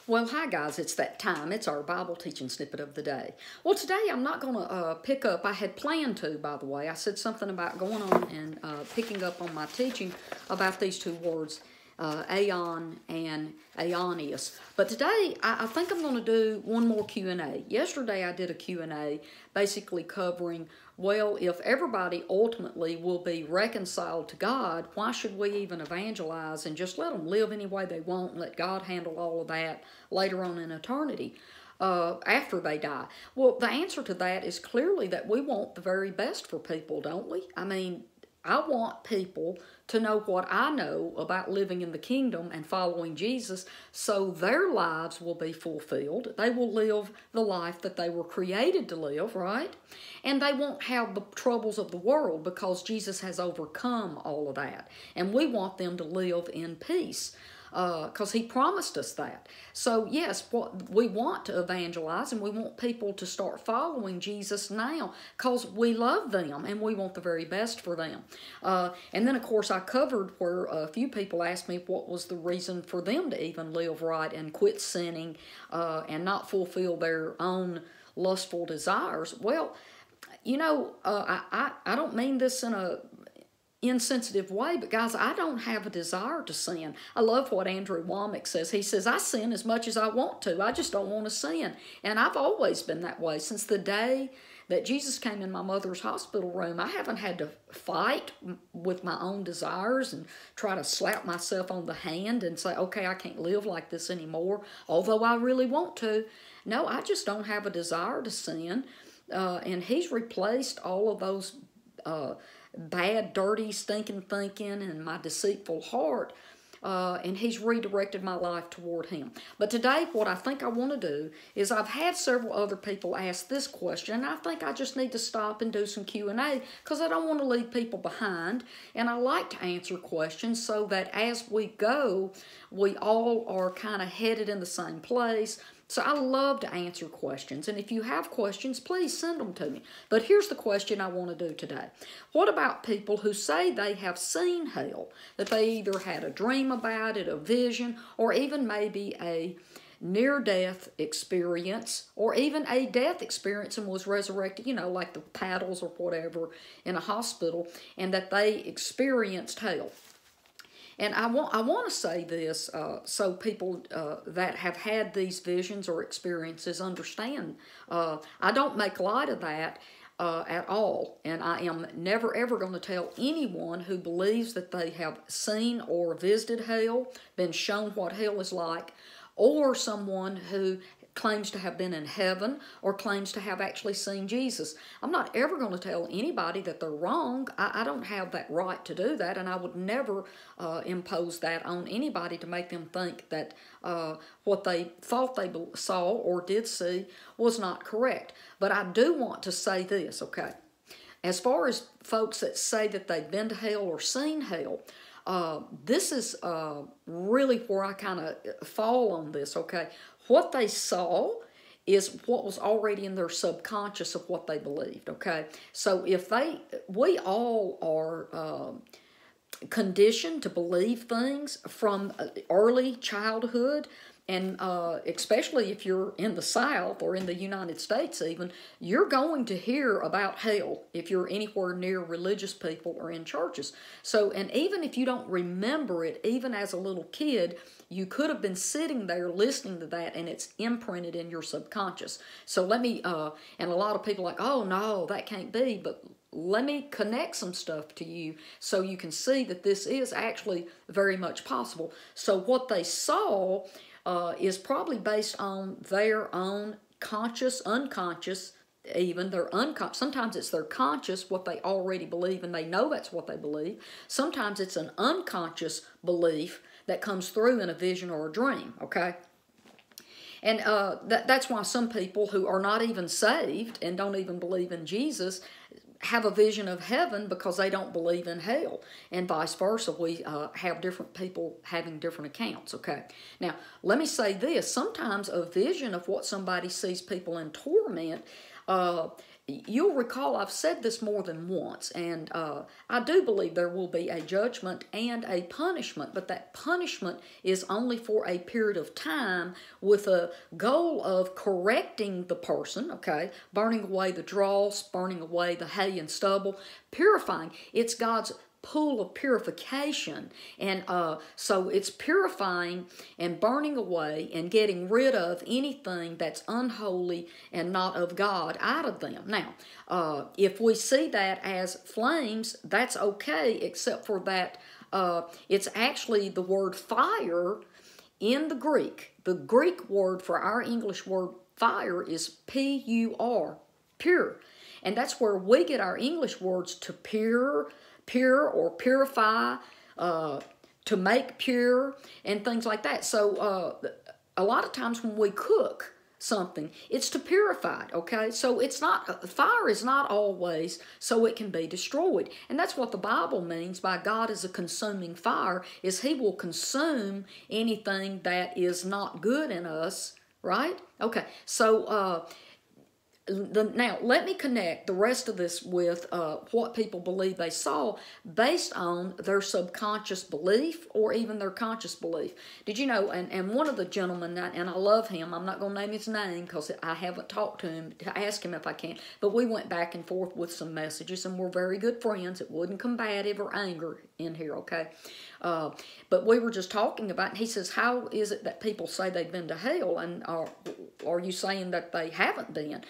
Well, hi guys, it's that time. It's our Bible teaching snippet of the day. Well, today I'm not going to pick up, I had planned to, by the way. I said something about going on and picking up on my teaching about these two words, aeon and aeonius. But today, I think I'm going to do one more Q&A. Yesterday, I did a Q&A basically covering, well, if everybody ultimately will be reconciled to God, why should we even evangelize and just let them live any way they want and let God handle all of that later on in eternity? After they die? Well, the answer to that is clearly that we want the very best for people, don't we? I mean, I want people to know what I know about living in the kingdom and following Jesus, so their lives will be fulfilled. They will live the life that they were created to live, right? And they won't have the troubles of the world because Jesus has overcome all of that. And we want them to live in peace, because he promised us that. So yes, we want to evangelize and we want people to start following Jesus now because we love them and we want the very best for them. And then of course I covered where a few people asked me what was the reason for them to even live right and quit sinning and not fulfill their own lustful desires. Well, you know, I don't mean this in a insensitive way, but guys, I don't have a desire to sin. I love what Andrew Womack says. He says, I sin as much as I want to. I just don't want to sin. And I've always been that way. Since the day that Jesus came in my mother's hospital room, I haven't had to fight with my own desires and try to slap myself on the hand and say, okay, I can't live like this anymore, although I really want to. No, I just don't have a desire to sin. And he's replaced all of those bad, dirty, stinking thinking and my deceitful heart, and he's redirected my life toward him. But today, what I think I want to do is I've had several other people ask this question, and I think I just need to stop and do some Q&A because I don't want to leave people behind, and I like to answer questions so that as we go, we all are kind of headed in the same place. So I love to answer questions, and if you have questions, please send them to me. But here's the question I want to do today. What about people who say they have seen hell, that they either had a dream about it, a vision, or even maybe a near-death experience, or even a death experience and was resurrected, you know, like the paddles or whatever in a hospital, and that they experienced hell. And I want to say this so people that have had these visions or experiences understand. I don't make light of that at all. And I am never ever going to tell anyone who believes that they have seen or visited hell, been shown what hell is like, or someone who claims to have been in heaven or claims to have actually seen Jesus. I'm not ever going to tell anybody that they're wrong. I don't have that right to do that, and I would never impose that on anybody to make them think that what they thought they saw or did see was not correct. But I do want to say this, okay? As far as folks that say that they've been to hell or seen hell, this is really where I kind of fall on this, okay? What they saw is what was already in their subconscious of what they believed, okay? So if we all are conditioned to believe things from early childhood, and especially if you're in the South or in the United States even, you're going to hear about hell if you're anywhere near religious people or in churches. So, and even if you don't remember it, even as a little kid, you could have been sitting there listening to that and it's imprinted in your subconscious. So let me, and a lot of people are like, oh no, that can't be, but let me connect some stuff to you so you can see that this is actually very much possible. So what they saw is probably based on their own conscious, unconscious, even their unconscious. Sometimes it's their conscious, what they already believe, and they know that's what they believe. Sometimes it's an unconscious belief that comes through in a vision or a dream, okay? And that's why some people who are not even saved and don't even believe in Jesus have a vision of heaven because they don't believe in hell, and vice versa. We have different people having different accounts, okay? Now, let me say this. Sometimes a vision of what somebody sees people in torment you'll recall I've said this more than once, and I do believe there will be a judgment and a punishment, but that punishment is only for a period of time with a goal of correcting the person, okay, burning away the dross, burning away the hay and stubble, purifying. It's God's pool of purification, and so it's purifying and burning away and getting rid of anything that's unholy and not of God out of them. Now, if we see that as flames, that's okay, except for that it's actually the word fire in the Greek. The Greek word for our English word fire is P-U-R, pure, and that's where we get our English words to pure or purify, to make pure, and things like that. So a lot of times when we cook something, it's to purify it, okay? So it's not, fire is not always so it can be destroyed. And that's what the Bible means by God is a consuming fire, is He will consume anything that is not good in us, right? Okay, so now, let me connect the rest of this with what people believe they saw based on their subconscious belief or even their conscious belief. Did you know, and one of the gentlemen, and I love him, I'm not going to name his name because I haven't talked to him to ask him if I can, but we went back and forth with some messages and we're very good friends. It wasn't combative or anger in here, okay? But we were just talking about, and he says, how is it that people say they've been to hell, and are you saying that they haven't been?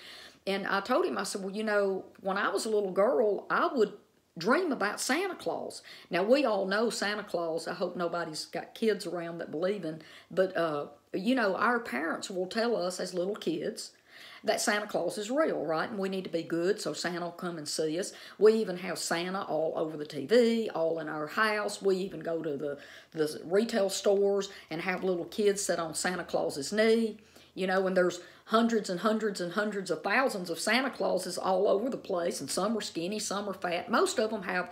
And I told him, I said, well, you know, when I was a little girl, I would dream about Santa Claus. Now, we all know Santa Claus. I hope nobody's got kids around that believe in, but, you know, our parents will tell us as little kids that Santa Claus is real, right? And we need to be good, so Santa will come and see us. We even have Santa all over the TV, all in our house. We even go to the retail stores and have little kids sit on Santa Claus's knee. You know, and there's hundreds and hundreds and hundreds of thousands of Santa Clauses all over the place, and some are skinny, some are fat. Most of them have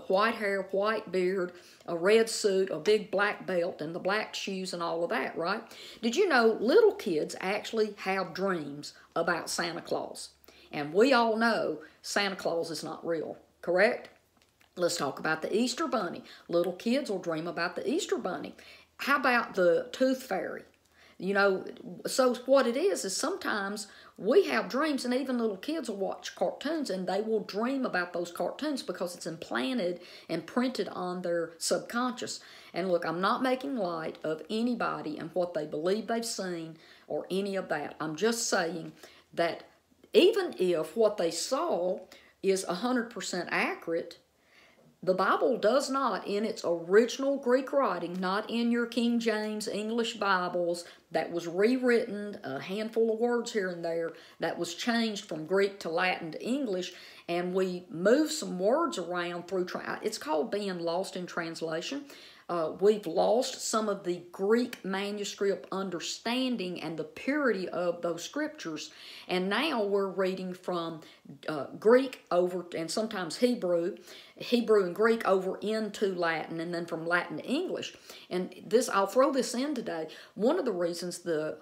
white hair, white beard, a red suit, a big black belt, and the black shoes and all of that, right? Did you know little kids actually have dreams about Santa Claus? And we all know Santa Claus is not real, correct? Let's talk about the Easter Bunny. Little kids will dream about the Easter Bunny. How about the Tooth Fairy? You know, so what it is sometimes we have dreams, and even little kids will watch cartoons and they will dream about those cartoons because it's implanted and printed on their subconscious. And look, I'm not making light of anybody and what they believe they've seen or any of that. I'm just saying that even if what they saw is 100% accurate, the Bible does not, in its original Greek writing, not in your King James English Bibles that was rewritten, a handful of words here and there, that was changed from Greek to Latin to English, and we moved some words around through, it's called being lost in translation. We've lost some of the Greek manuscript understanding and the purity of those scriptures, and now we're reading from Greek over, and sometimes Hebrew and Greek over into Latin, and then from Latin to English. And this, I'll throw this in today. One of the reasons the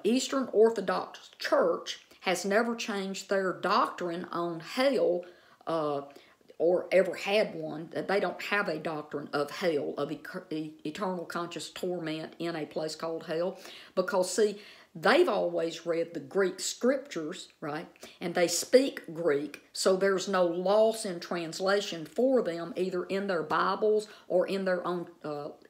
Eastern Orthodox Church has never changed their doctrine on hell, or ever had one, that they don't have a doctrine of hell, of eternal conscious torment in a place called hell. Because, see, they've always read the Greek scriptures, right? And they speak Greek, so there's no loss in translation for them, either in their Bibles or in their own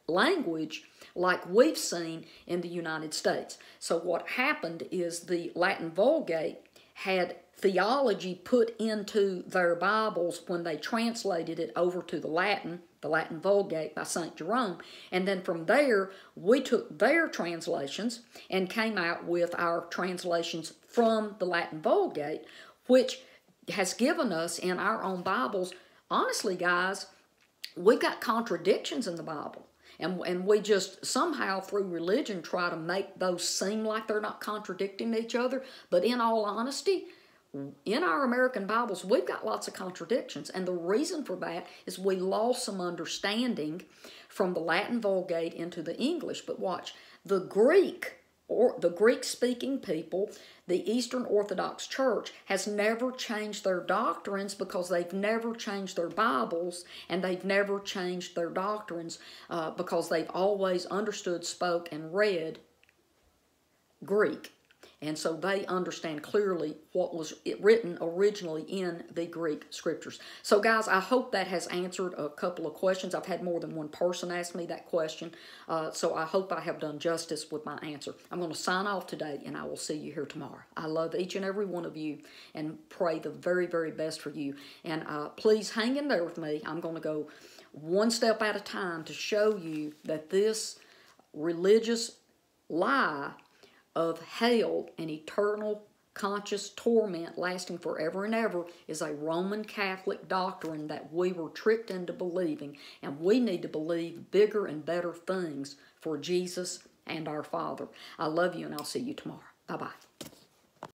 language, like we've seen in the United States. So what happened is the Latin Vulgate had theology put into their Bibles when they translated it over to the Latin Vulgate by St. Jerome, and then from there we took their translations and came out with our translations from the Latin Vulgate, which has given us in our own Bibles, honestly guys, we've got contradictions in the Bible. And we just somehow through religion try to make those seem like they're not contradicting each other, but in all honesty, in our American Bibles, we've got lots of contradictions, and the reason for that is we lost some understanding from the Latin Vulgate into the English. But watch, the Greek the Greek-speaking people, the Eastern Orthodox Church, has never changed their doctrines because they've never changed their Bibles, and they've never changed their doctrines because they've always understood, spoke, and read Greek. And so they understand clearly what was written originally in the Greek scriptures. So guys, I hope that has answered a couple of questions. I've had more than one person ask me that question. So I hope I have done justice with my answer. I'm going to sign off today, and I will see you here tomorrow. I love each and every one of you and pray the very, very best for you. And please hang in there with me. I'm going to go one step at a time to show you that this religious lie of hell and eternal conscious torment lasting forever and ever is a Roman Catholic doctrine that we were tricked into believing, and we need to believe bigger and better things for Jesus and our Father. I love you, and I'll see you tomorrow. Bye-bye.